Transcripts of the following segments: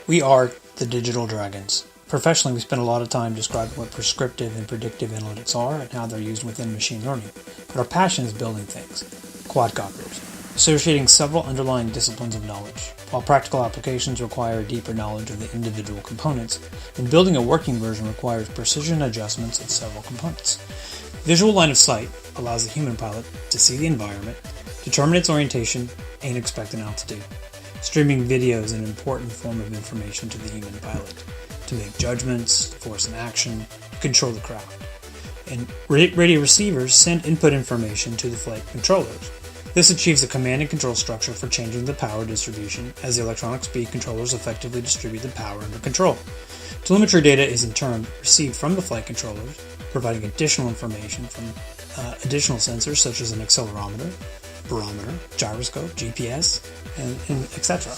We are the digital dragons. Professionally, we spend a lot of time describing what prescriptive and predictive analytics are and how they're used within machine learning. But our passion is building things, quadcopters, associating several underlying disciplines of knowledge. While practical applications require a deeper knowledge of the individual components, and building a working version requires precision adjustments of several components. Visual line of sight allows the human pilot to see the environment, determine its orientation, and expected altitude. Streaming video is an important form of information to the human pilot to make judgments, to force an action, to control the craft. And radio receivers send input information to the flight controllers. This achieves a command and control structure for changing the power distribution as the electronic speed controllers effectively distribute the power under control. Telemetry data is in turn received from the flight controllers, providing additional information from additional sensors such as an accelerometer, barometer, gyroscope, GPS, and etc.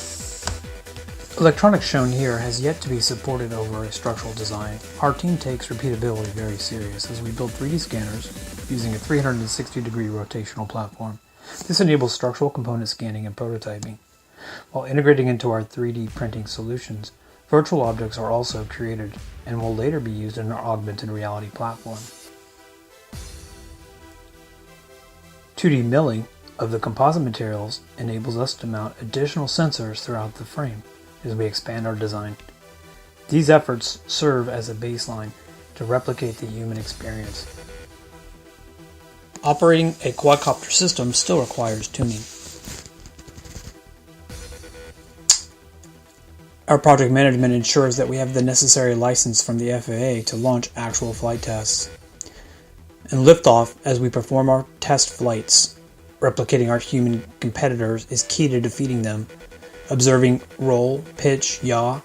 Electronics shown here has yet to be supported over a structural design. Our team takes repeatability very serious as we build 3D scanners using a 360-degree rotational platform. This enables structural component scanning and prototyping. While integrating into our 3D printing solutions, virtual objects are also created and will later be used in our augmented reality platform. 2D milling of the composite materials enables us to mount additional sensors throughout the frame as we expand our design. These efforts serve as a baseline to replicate the human experience. Operating a quadcopter system still requires tuning. Our project management ensures that we have the necessary license from the FAA to launch actual flight tests and liftoff as we perform our test flights. Replicating our human competitors is key to defeating them. Observing roll, pitch, yaw.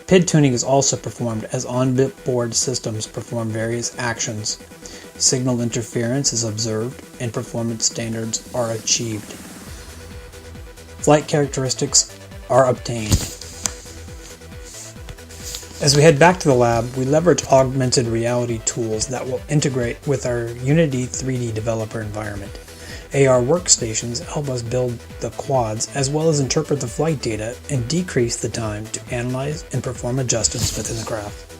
PID tuning is also performed as on-board systems perform various actions. Signal interference is observed and performance standards are achieved. Flight characteristics are obtained. As we head back to the lab, we leverage augmented reality tools that will integrate with our Unity 3D developer environment. AR workstations help us build the quads as well as interpret the flight data and decrease the time to analyze and perform adjustments within the craft.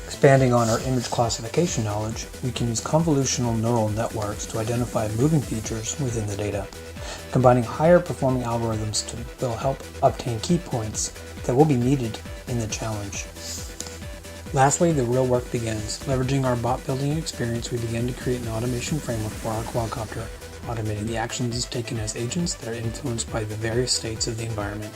Expanding on our image classification knowledge, we can use convolutional neural networks to identify moving features within the data. Combining higher performing algorithms will help obtain key points that will be needed in the challenge. Lastly, the real work begins. Leveraging our bot building experience, we begin to create an automation framework for our quadcopter, automating the actions taken as agents that are influenced by the various states of the environment.